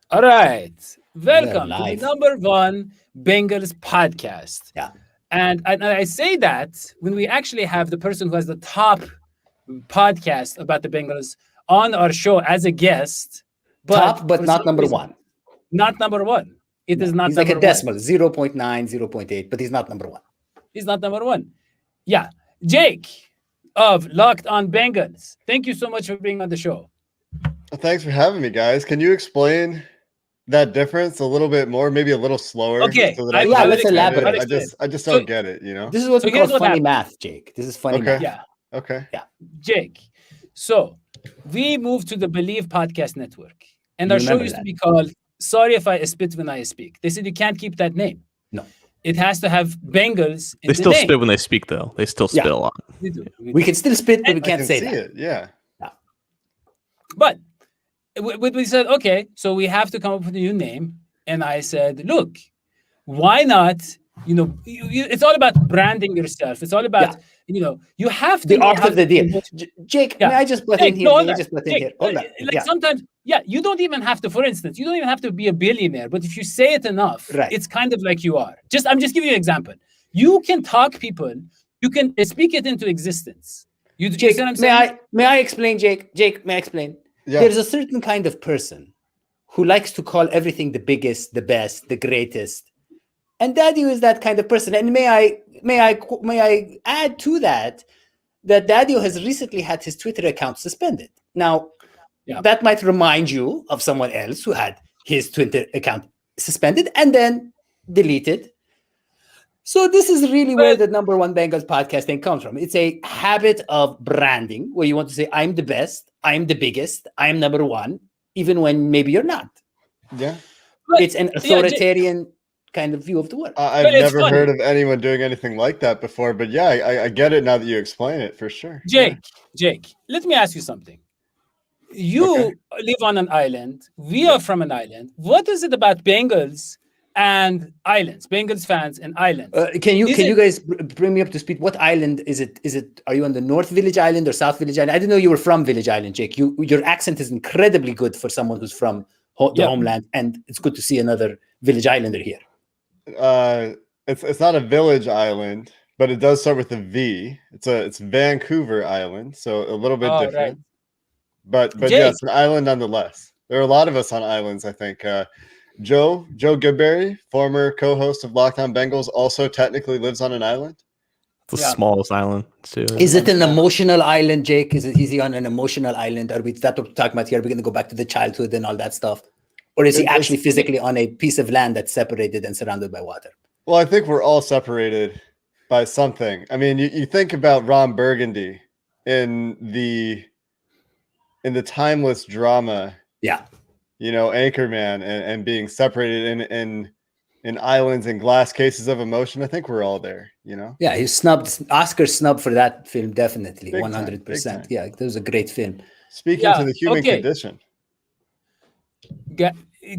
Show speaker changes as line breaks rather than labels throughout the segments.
All right.
We're
Welcome to the
live.
number one Bengals podcast.
Yeah.
And I say that when we actually have the person who has the top podcast about the Bengals on our show as a guest, but
Top, but
for some
not number
reason,
one.
not number one. It is
No,
not
he's like a
number one.
decimal, 0.9, 0.8, but he's not number one.
He's not number one. Yeah. Jake of Locked on Bengals. Thank you so much for being on the show.
Well, thanks for having me, guys. Can you explain that difference a little bit more, maybe a little slower,
Okay.
so that
Yeah,
I can
let's
understand it?
elaborate.
I just
So,
don't get it.
This is what
so
we call
here's what
funny
happened.
math, Jake. This is funny
Okay.
math.
Yeah.
Okay.
Yeah.
Jake. So we moved to the Believe Podcast Network, and
You
our show
remember
used to
that.
be called Sorry If I Spit When I Speak. They said you can't keep that name.
No.
It has to have Bengals in
They
the
still
name.
spit when they speak, though. They still
Yeah.
spit a lot.
We do.
We can still spit, but we
I
can't
can
say
see
that.
it. Yeah.
But we said, okay, so we have to come up with a new name. And I said, look, why not? It's all about branding yourself. It's all about, you have to
The
know
art
how
of the
to
deal.
promote-
Jake,
Yeah.
may I just butt
Jake,
in here?
no,
May
hold
I
on.
just butt in
Jake,
here? Hold on.
like
Yeah.
sometimes, you don't even have to, for instance, you don't even have to be a billionaire, but if you say it enough,
Right.
it's kind of like you are. I'm just giving you an example. You can talk people, you can speak it into existence. You
Jake,
see what I'm saying?
may I explain, Jake? Jake, may I explain?
Yeah.
There's a certain kind of person who likes to call everything the biggest, the best, the greatest. And Dadio is that kind of person. And may I add to that Dadio has recently had his Twitter account suspended. Now,
Yeah.
that might remind you of someone else who had his Twitter account suspended and then deleted. So this is really where the number one Bengals podcast thing comes from. It's a habit of branding where you want to say, I'm the best, I'm the biggest, I'm number one, even when maybe you're not.
Yeah.
But-
It's an
yeah,
authoritarian kind of view of the world.
I've
But it's
never
funny.
heard of anyone doing anything like that before, but yeah, I get it now that you explain it for sure.
Jake, let me ask you something. You
Okay.
live on an island. We are from an island. What is it about Bengals and islands? Bengals fans and islands.
Can you
Is it-
guys bring me up to speed? What island is it? Are you on the North Village Island or South Yeah. Island? I didn't know you were from Village Island, Jake. Your accent is incredibly good for someone who's from the
Yeah.
homeland, and it's good to see another Village Islander here.
It's not a village island, but it does start with a V. It's Vancouver Island, so a little bit
Oh,
different.
right.
But
Jake.
yeah, it's an island nonetheless. There are a lot of us on islands, I think. Joe Goodberry, former co-host of Locked on Bengals, also technically lives on an island.
It's the
Yeah.
smallest island, too.
Is it an emotional island, Jake? Is he on an emotional island? Are we that what we're talking about here? Are we going to go back to the childhood and all that stuff? Or is he
It's-
actually physically on a piece of land that's separated and surrounded by water?
Well, I think we're all separated by something. I mean, you think about Ron Burgundy in the timeless drama,
Yeah.
Anchorman, and being separated in islands and glass cases of emotion. I think we're all there,
Yeah, he snubbed Oscar snub for that film, definitely.
Big time,
100%.
big
Yeah, that was a great film.
Speaking
Yeah,
to the human
okay.
condition.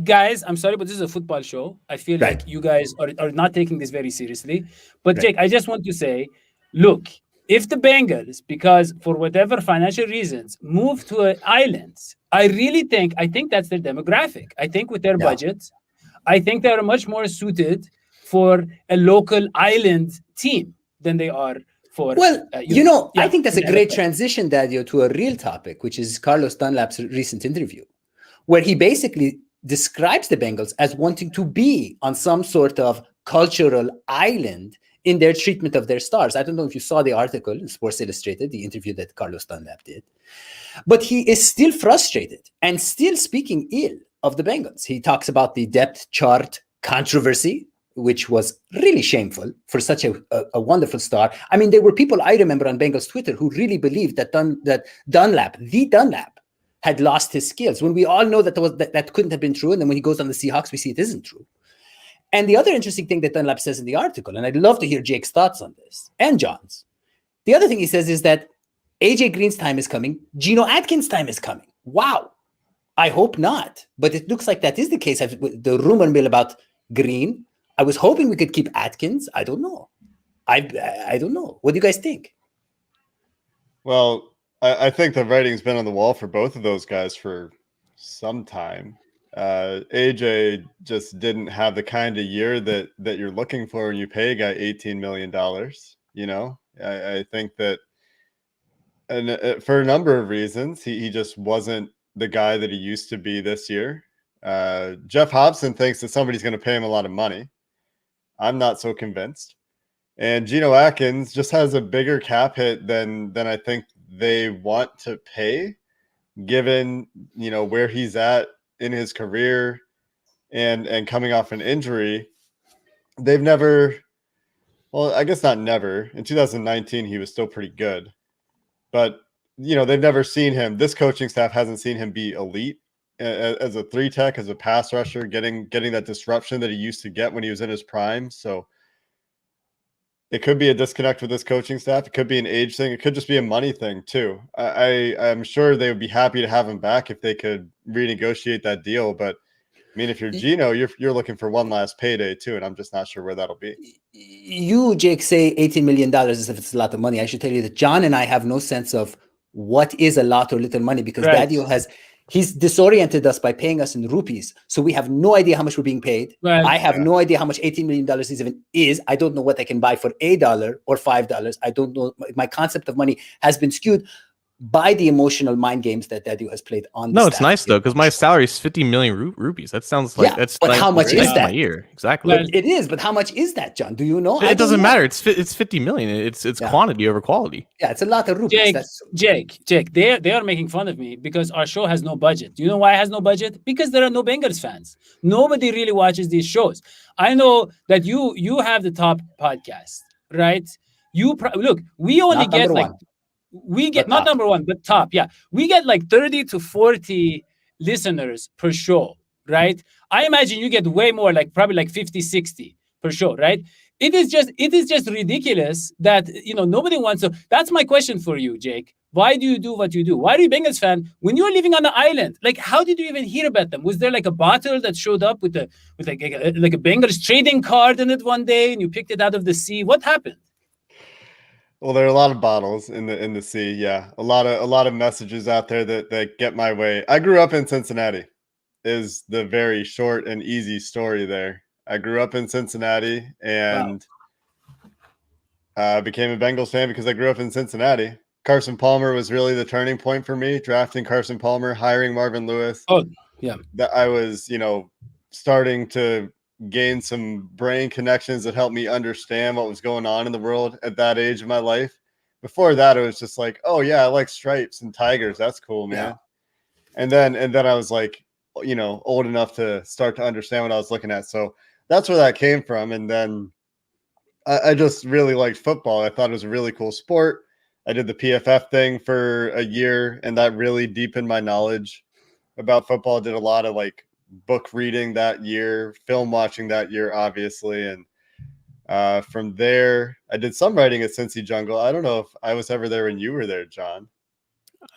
Guys, I'm sorry, but this is a football show. I feel
Right.
like you guys are not taking this very seriously. But
Right.
Jake, I just want to say, look, if the Bengals, because for whatever financial reasons, move to an island, I think that's their demographic. I think with their
Yeah.
budget, I think they are much more suited for a local island team than they are for.
Well,
yeah,
I think that's a
in
great
NFL.
transition, Dadio, to a real topic, which is Carlos Dunlap's recent interview, where he basically describes the Bengals as wanting to be on some sort of cultural island in their treatment of their stars. I don't know if you saw the article in Sports Illustrated, the interview that Carlos Dunlap did, but he is still frustrated and still speaking ill of the Bengals. He talks about the depth chart controversy, which was really shameful for such a wonderful star. I mean, there were people I remember on Bengals Twitter who really believed that Dunlap had lost his skills, when we all know that couldn't have been true. And then when he goes on the Seahawks, we see it isn't true. And the other interesting thing that Dunlap says in the article, and I'd love to hear Jake's thoughts on this, and John's, the other thing he says is that AJ Green's time is coming, Geno Atkins' time is coming. Wow. I hope not, but it looks like that is the case. The rumor mill about Green, I was hoping we could keep Atkins. I don't know. I don't know. What do you guys think?
Well, I think the writing's been on the wall for both of those guys for some time. AJ just didn't have the kind of year that you're looking for when you pay a guy $18 million. You know, I think that, and for a number of reasons, he just wasn't the guy that he used to be this year. Jeff Hobson thinks that somebody's going to pay him a lot of money. I'm not so convinced. And Geno Atkins just has a bigger cap hit than I think they want to pay, given, you know, where he's at in his career and coming off an injury. They've never, well, I guess not never. In 2019, he was still pretty good. But, you know, they've never seen him. This coaching staff hasn't seen him be elite as a 3-tech, as a pass rusher, getting that disruption that he used to get when he was in his prime. So it could be a disconnect with this coaching staff. It could be an age thing. It could just be a money thing too. I'm sure they would be happy to have him back if they could renegotiate that deal. But I mean, if you're Geno, you're looking for one last payday too, and I'm just not sure where that'll be.
You, Jake, say $18 million as if it's a lot of money. I should tell you that John and I have no sense of what is a lot or little money, because
Right.
Dadio he's disoriented us by paying us in rupees. So we have no idea how much we're being paid.
Right.
I have no idea how much $18 million even is. I don't know what I can buy for $1 or $5. I don't know. My concept of money has been skewed by the emotional mind games that Dadio has played on the
No, it's
staff.
nice though, because my salary is 50 million rupees. That sounds like
Yeah,
that's
but
nice,
how much
nice
is
for
that?
my year? Exactly.
Well,
It is, but how much is that, John? Do you know? I
It
don't
doesn't
know.
matter. It's 50 million. It's
Yeah.
quantity over quality.
Yeah, it's a lot of rupees.
Jake, they are making fun of me because our show has no budget. Do you know why it has no budget? Because there are no Bengals fans. Nobody really watches these shows. I know that you have the top podcast, right? Look, we only
Not
get
number
like
one.
we get
But
not
top.
number one, but top. Yeah, we get like 30 to 40 listeners per show, right? I imagine you get way more, like probably like 50, 60 per show, right? It is just ridiculous that, you know, nobody wants to. That's my question for you, Jake. Why do you do what you do? Why are you a Bengals fan when you're living on an island? Like, how did you even hear about them? Was there like a bottle that showed up with like a Bengals trading card in it one day, and you picked it out of the sea? What happened?
Well, there are a lot of bottles in the sea. Yeah, a lot of messages out there that get my way. I grew up in Cincinnati. Is the very short and easy story there. I grew up in Cincinnati and became a Bengals fan because I grew up in Cincinnati. Carson Palmer was really the turning point for me. Drafting Carson Palmer, hiring Marvin Lewis.
Oh, yeah.
That I was, you know, starting to gain some brain connections that helped me understand what was going on in the world at that age of my life. Before that, it was just like, oh yeah, I like stripes and tigers. That's cool, man. Yeah. And then I was like, you know, old enough to start to understand what I was looking at. So that's where that came from. And then I just really liked football. I thought it was a really cool sport. I did the PFF thing for a year, and that really deepened my knowledge about football. I did a lot of like book reading that year, film watching that year, obviously. And from there, I did some writing at Cincy Jungle. I don't know if I was ever there when you were there, John.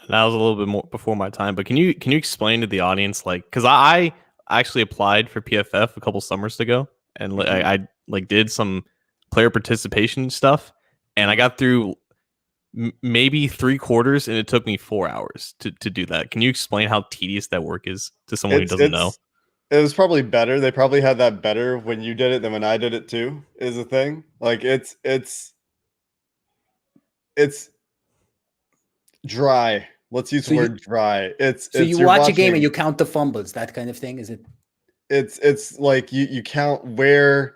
That was a little bit more before my time, but can you explain to the audience, like, because I actually applied for PFF a couple summers ago, and I like did some player participation stuff, and I got through maybe 3/4, and it took me 4 hours to do that. Can you explain how tedious that work is to someone who doesn't know?
It was probably better. They probably had that better when you did it than when I did it too, is the thing. Like it's dry. Let's use the word dry.
So you watch a game and you count the fumbles, that kind of thing, is it?
It's like you count where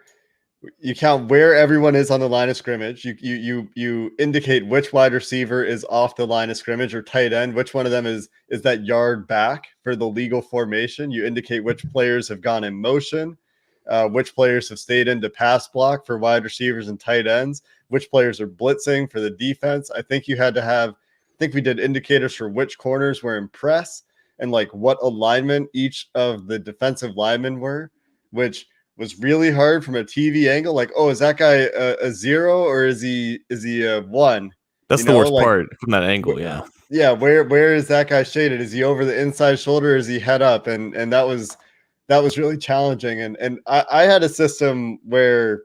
everyone is on the line of scrimmage. You indicate which wide receiver is off the line of scrimmage, or tight end, which one of them is that yard back for the legal formation. You indicate which players have gone in motion, which players have stayed into pass block for wide receivers and tight ends, which players are blitzing for the defense. I think we did indicators for which corners were in press and like what alignment each of the defensive linemen were, which was really hard from a TV angle. Like, oh, is that guy a 0 or is he a 1?
That's the worst part from that angle. Yeah.
Yeah. Where is that guy shaded? Is he over the inside shoulder? Or is he head up? And that was really challenging. And I had a system where,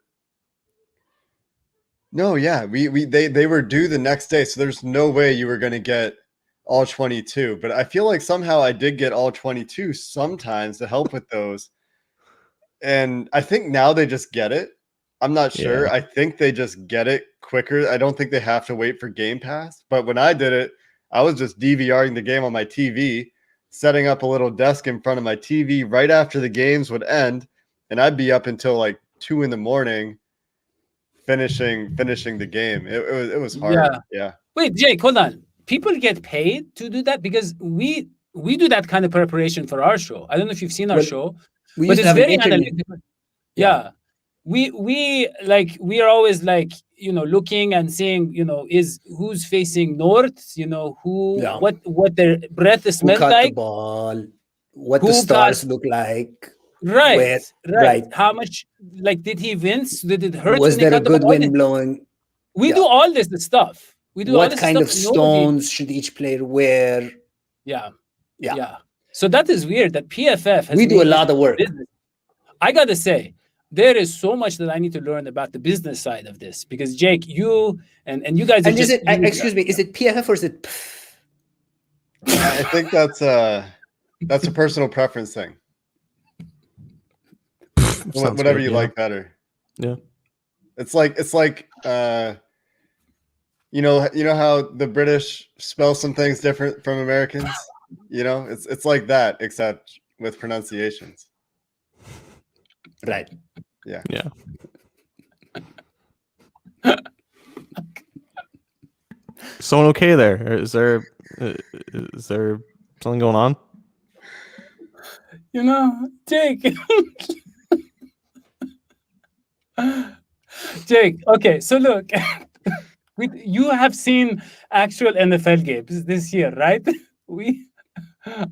no, yeah, they were due the next day. So there's no way you were going to get all 22, but I feel like somehow I did get all 22 sometimes to help with those. And I think now they just get it. I'm not sure.
Yeah.
I think they just get it quicker. I don't think they have to wait for Game Pass. But when I did it, I was just DVRing the game on my TV, setting up a little desk in front of my TV right after the games would end, and I'd be up until like 2 a.m. finishing the game. It was hard. Yeah.
Wait, Jake, hold on. People get paid to do that because we do that kind of preparation for our show. I don't know if you've seen our
Well,
show,
We
but
used to
it's
have an
very
internet.
analytical. Yeah. We are always like, looking and seeing, is who's facing north, who
Yeah.
what their breath
Who
smelled
caught the
like.
ball? What the
Who
stars
caught-
look like?
Right.
Where-
right.
right.
How much, like, did he wince? Did it hurt?
Was
when they
there a
cut the
good
ball?
wind blowing?
We
Yeah.
do all this stuff. We do all
What
this
kind
stuff
of
and nobody-
stones should each player wear?
Yeah.
Yeah.
Yeah. So that is weird that PFF has
We do a
made
lot
this
of work.
business. I got to say, there is so much that I need to learn about the business side of this because Jake, you and you guys are
And is
just
it? Excuse me. Is it PFF or is it?
I think that's a personal preference thing.
Sounds
Whatever
good,
you
yeah.
like better.
Yeah.
It's like you know how the British spell some things different from Americans? It's like that, except with pronunciations.
Right.
Yeah.
Yeah. Someone okay there? Or is there something going on?
Jake. Jake, okay, so look, you have seen actual NFL games this year, right? We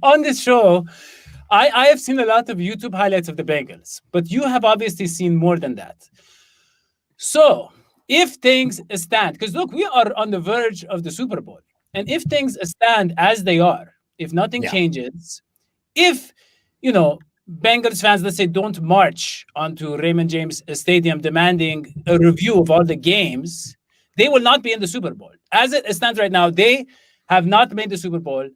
on this show, I have seen a lot of YouTube highlights of the Bengals, but you have obviously seen more than that. So if things stand, because look, we are on the verge of the Super Bowl, and if things stand as they are, if nothing
Yeah.
changes, if Bengals fans, let's say, don't march onto Raymond James Stadium demanding a review of all the games, they will not be in the Super Bowl. As it stands right now, they have not made the Super Bowl.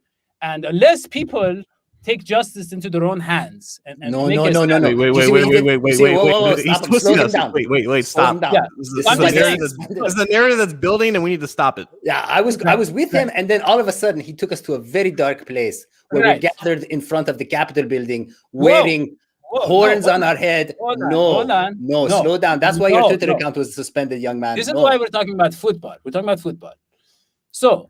And unless people take justice into their own hands and
No.
make a stand-
Wait,
You see what he did? You see- whoa, whoa,
He's
stop him.
twisting
Slow him
us.
down.
Wait,
Slow
stop.
him down.
Yeah.
This
This
I'm
is my
just saying-
narrative.
this is the narrative that's building, and we need to stop it.
Yeah, I was with him, and then all of a sudden he took us to a very dark place where
Right.
we gathered in front of the Capitol building, wearing
Whoa,
horns
no,
on our head.
hold on,
No,
hold on.
no,
No.
slow down. That's why your
No,
Twitter
no.
account was suspended, young man.
This is
No.
why we're talking about football. We're talking about football. So,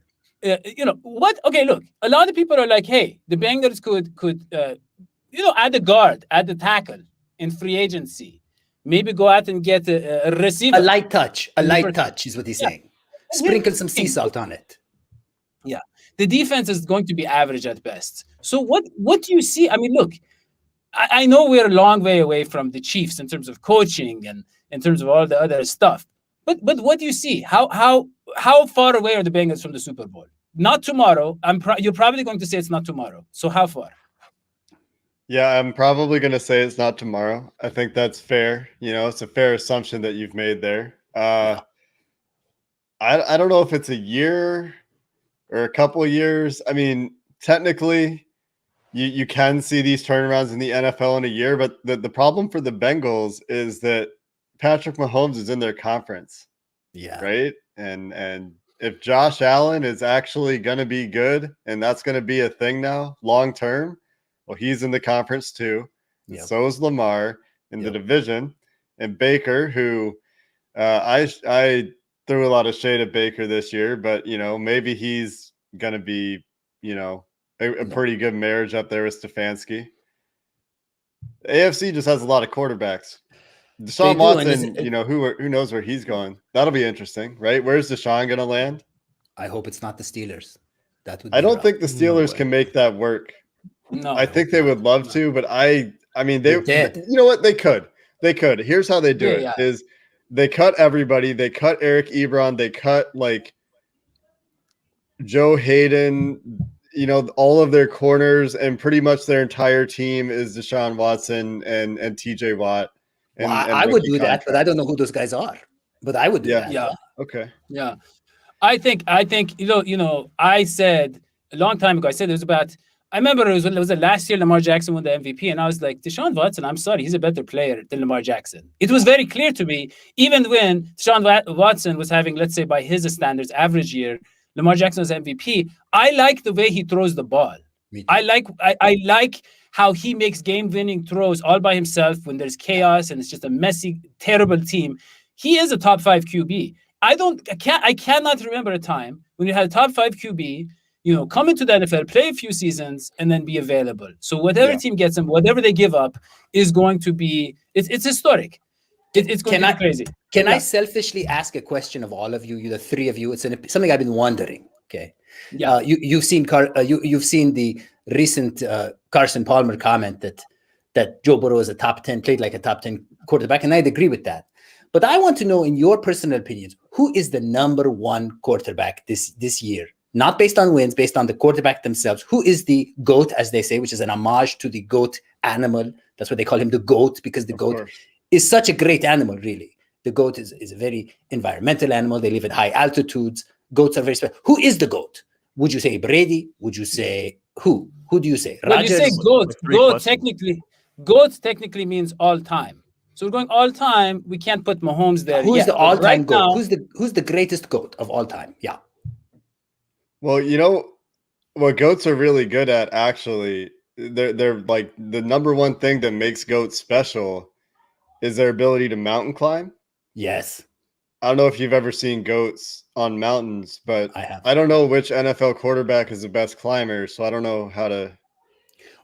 what? Okay, look, a lot of people are like, hey, the Bengals could add a guard, add the tackle in free agency. Maybe go out and get a receiver.
A light touch. A light
First-
touch is what he's
Yeah.
saying. Sprinkle some sea salt on it.
Yeah, the defense is going to be average at best. So what do you see? I mean, look, I know we're a long way away from the Chiefs in terms of coaching and in terms of all the other stuff. But what do you see? How far away are the Bengals from the Super Bowl? Not tomorrow. You're probably going to say it's not tomorrow. So how far?
Yeah, I'm probably going to say it's not tomorrow. I think that's fair. It's a fair assumption that you've made there. I don't know if it's a year or a couple of years. I mean, technically, you can see these turnarounds in the NFL in a year, but the problem for the Bengals is that Patrick Mahomes is in their conference,
Yeah.
right? And if Josh Allen is actually going to be good, and that's going to be a thing now long term, well, he's in the conference too. And
Yep.
so is Lamar in the
Yep.
division, and Baker, who I threw a lot of shade at Baker this year, but maybe he's going to be a pretty good marriage up there with Stefanski. The AFC just has a lot of quarterbacks. Deshaun
do, and
Watson, who knows where he's going? That'll be interesting, right? Where's Deshaun going to land?
I hope it's not the Steelers. That would.
I
be
don't
rough.
think the Steelers
way.
can make that work.
No,
I think they would love to, but I mean, they,
They're dead.
you know what? They could. Here's how they do it:
Yeah.
is they cut everybody. They cut Eric Ebron. They cut Joe Hayden. All of their corners, and pretty much their entire team is Deshaun Watson and TJ Watt.
Well,
And
I would
rookie
do that, but I
contracts.
don't know who those guys are. But I would do
Yeah.
that.
Yeah.
Okay.
Yeah, I think I said a long time ago. I said it was about. I remember it was the last year Lamar Jackson won the MVP, and I was like, Deshaun Watson, I'm sorry, he's a better player than Lamar Jackson. It was very clear to me, even when Deshaun Watson was having, let's say, by his standards, average year, Lamar Jackson was MVP. I like the way he throws the ball. I like how he makes game-winning throws all by himself when there's chaos and it's just a messy, terrible team. He is a top 5 QB. I cannot remember a time when you had a top 5 QB, come into the NFL, play a few seasons, and then be available. So whatever team gets him, whatever they give up, is going to be it's historic. It's going to be crazy.
Can I selfishly ask a question of all of you, the three of you? It's something I've been wondering. Okay.
Yeah.
You've seen the recent Carson Palmer comment that Joe Burrow is played like a top 10 quarterback, and I'd agree with that. But I want to know, in your personal opinions, who is the number one quarterback this year? Not based on wins, based on the quarterback themselves. Who is the GOAT, as they say, which is an homage to the goat animal? That's what they call him, the GOAT, because the goat is such a great animal, really. The goat is a very environmental animal. They live at high altitudes. Goats are very special. Who is the GOAT? Would you say Brady? Would you say who? Who do you say?
Well,
Rodgers?
you say GOAT. GOAT technically means all time. So we're going all time. We can't put Mahomes there.
Who is the all-time GOAT?
Now,
Who's the greatest GOAT of all time? Yeah.
Well, what goats are really good at, actually, they're like the number one thing that makes goats special is their ability to mountain climb.
Yes.
I don't know if you've ever seen goats on mountains, but
I have.
I don't know which NFL quarterback is the best climber, so I don't know how to.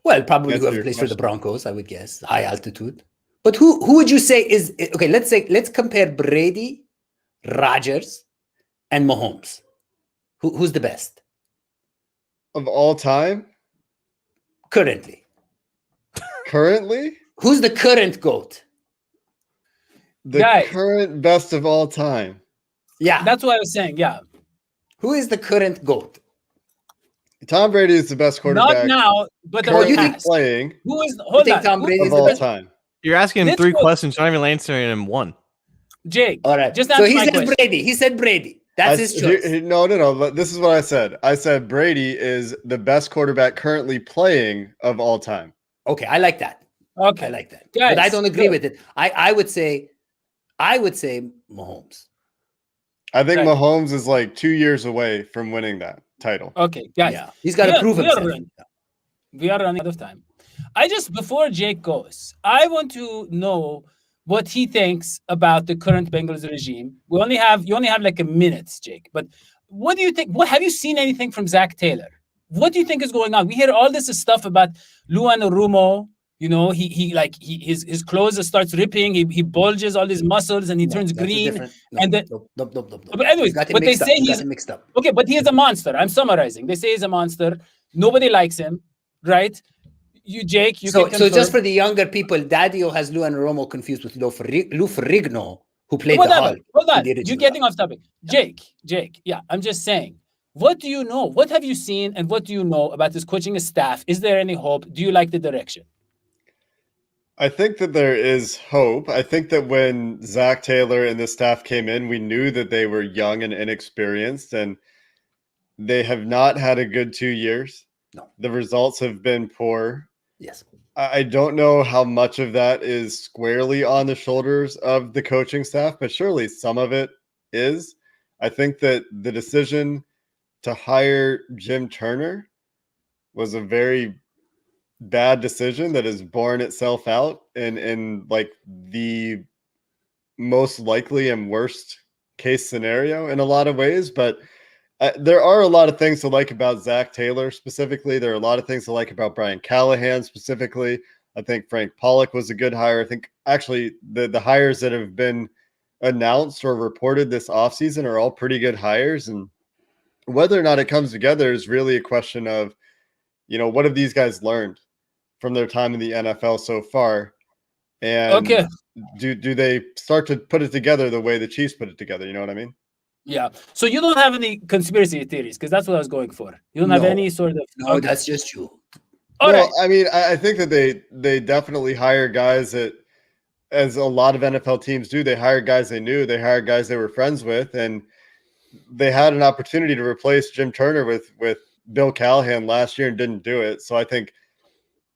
Well, probably whoever plays for the Broncos, I would guess, high altitude. But who would you say is okay? Let's compare Brady, Rodgers, and Mahomes. Who's the best
Of all time?
currently?
Currently?
Who's the current GOAT?
The
Guys.
current best of all time.
Yeah.
that's what I was saying. Yeah.
Who is the current GOAT?
Tom Brady is the best quarterback
Not now, but the
currently
past.
playing
Who is?
You
Hold
think
on.
Tom Brady
of
is the
all
best?
time.
You're asking him
Let's
3
go-
questions, you're not even answering him one.
Jake.
All right.
Just
So
answer
he
my
said
question.
Brady. He said Brady. That's his choice.
No. This is what I said. I said Brady is the best quarterback currently playing of all time.
Okay, I like that.
Okay.
I like that.
Guys,
but I don't agree
good.
with it. I would say Mahomes.
I think
Right.
Mahomes is like 2 years away from winning that title.
Okay, guys.
Yeah. He's got to prove himself.
We are running out of time. Before Jake goes, I want to know what he thinks about the current Bengals regime. You only have like a minute, Jake. But what do you think? What have you seen anything from Zach Taylor? What do you think is going on? We hear all this stuff about Luan Arumo. His clothes starts ripping. He bulges all his muscles and he turns green. But anyways, but they say he's
mixed up.
Okay, but he is a monster. I'm summarizing. They say he's a monster. Nobody likes him, right? You, Jake,
So
can confirm.
just for the younger people, Dadio has Luan Romo confused with Lou Ferrigno, who played
Hold
the
on,
Hulk.
hold on.
in the original
You're getting
Hulk.
off topic. Jake, yeah, I'm just saying. What do you know? What have you seen and what do you know about this coaching staff? Is there any hope? Do you like the direction?
I think that there is hope. I think that when Zach Taylor and the staff came in, we knew that they were young and inexperienced, and they have not had a good 2 years.
No.
The results have been poor.
Yes.
I don't know how much of that is squarely on the shoulders of the coaching staff, but surely some of it is. I think that the decision to hire Jim Turner was a very bad decision that has borne itself out in like the most likely and worst case scenario in a lot of ways. But there are a lot of things to like about Zach Taylor specifically. There are a lot of things to like about Brian Callahan specifically. I think Frank Pollock was a good hire. I think actually the hires that have been announced or reported this offseason are all pretty good hires. And whether or not it comes together is really a question of, what have these guys learned from their time in the NFL so far? And do they start to put it together the way the Chiefs put it together? You know what I mean?
Yeah. So you don't have any conspiracy theories because that's what I was going for. You don't have any sort of.
No, that's just you.
All right.
I mean, I think that they definitely hire guys that, as a lot of NFL teams do, they hire guys they knew, they hired guys they were friends with, and they had an opportunity to replace Jim Turner with Bill Callahan last year and didn't do it. So I think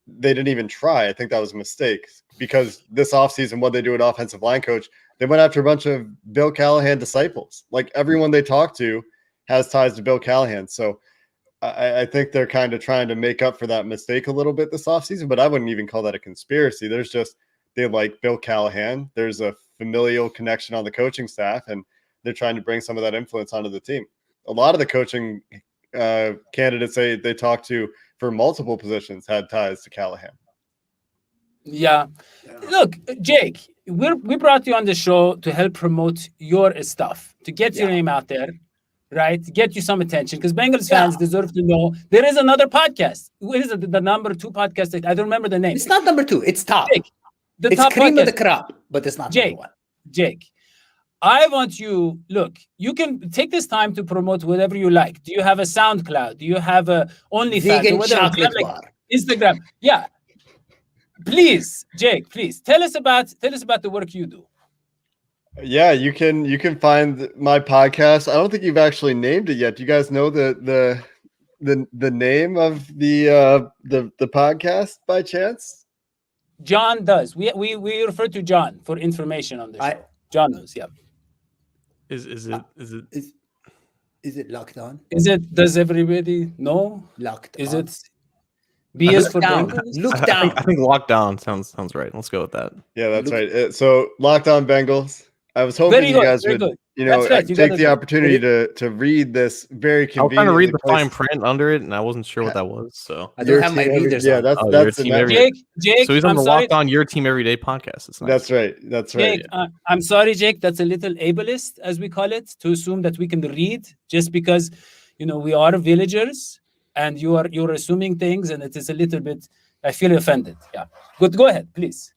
they didn't even try. I think that was a mistake because this offseason, what they do at offensive line coach, they went after a bunch of Bill Callahan disciples. Like everyone they talk to has ties to Bill Callahan. So I think they're kind of trying to make up for that mistake a little bit this offseason, but I wouldn't even call that a conspiracy. There's just, they like Bill Callahan. There's a familial connection on the coaching staff, and they're trying to bring some of that influence onto the team. A lot of the coaching candidates they talked to for multiple positions had ties to Callahan.
Yeah. Look, Jake, we brought you on the show to help promote your stuff, to get your name out there, right? To get you some attention, because Bengals fans deserve to know there is another podcast. What is it? The number 2 podcast? I don't remember the name.
It's not number 2. It's top.
Jake,
it's
top
cream
podcast.
of the crop, but it's not
Jake,
number 1.
Jake, I want you, look, you can take this time to promote whatever you like. Do you have a SoundCloud? Do you have a OnlyFans?
Vegan chocolate bar.
Instagram? Yeah. Please, Jake, please tell us about the work you do.
Yeah, you can find my podcast. I don't think you've actually named it yet. Do you guys know the name of the podcast by chance?
John does. We refer to John for information on the show. John knows. Yeah.
Is
it Locked On?
Does everybody know?
Locked
Is
On.
it B is for
down.
Bengals?
Look
I
down.
think Lockdown sounds right. Let's go with that.
Yeah, that's right. So Locked On Bengals. I was hoping you guys would, take the opportunity to read this very convenient.
I was trying to read the fine print under it, and I wasn't sure what that was. So
I don't have my readers.
Yeah,
on.
that's
team
Jake.
So he's on the Locked On Your Team Everyday podcast. It's nice.
That's right.
Jake, I'm sorry, Jake. That's a little ableist, as we call it, to assume that we can read just because, we are villagers, and you're assuming things, and it is a little bit. I feel offended. Yeah. Good. Go ahead, please.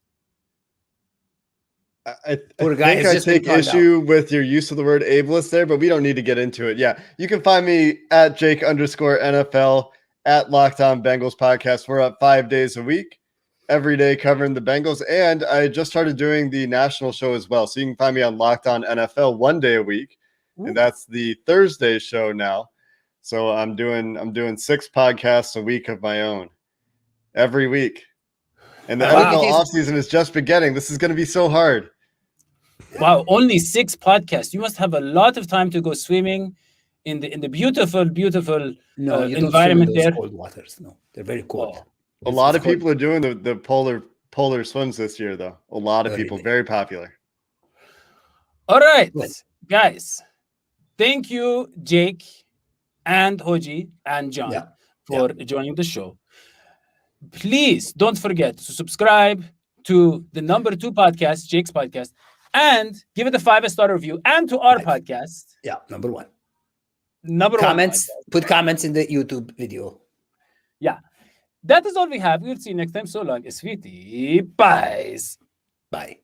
I think I take issue with your use of the word ableist there, but we don't need to get into it. Yeah, you can find me at Jake_NFL at Locked On Bengals podcast. We're up 5 days a week, every day covering the Bengals, and I just started doing the national show as well. So you can find me on Locked On NFL 1 day a week, and that's the Thursday show now. So I'm doing 6 podcasts a week of my own every week, and the NFL offseason is just beginning. This is going to be so hard.
Wow, only 6 podcasts. You must have a lot of time to go swimming in the beautiful environment there.
Cold waters. No, they're very cold.
A lot of people are doing the polar swims this year, though. A lot of people, very popular.
All right, guys. Thank you, Jake and Hodgie and John for joining the show. Please don't forget to subscribe to the number 2 podcast, Jake's podcast, and give it a 5-star review, and to our podcast.
Yeah, number 1.
Comments.
Put comments in the YouTube video.
Yeah. That is all we have. We'll see you next time. So long, sweetie. Bye.
Bye.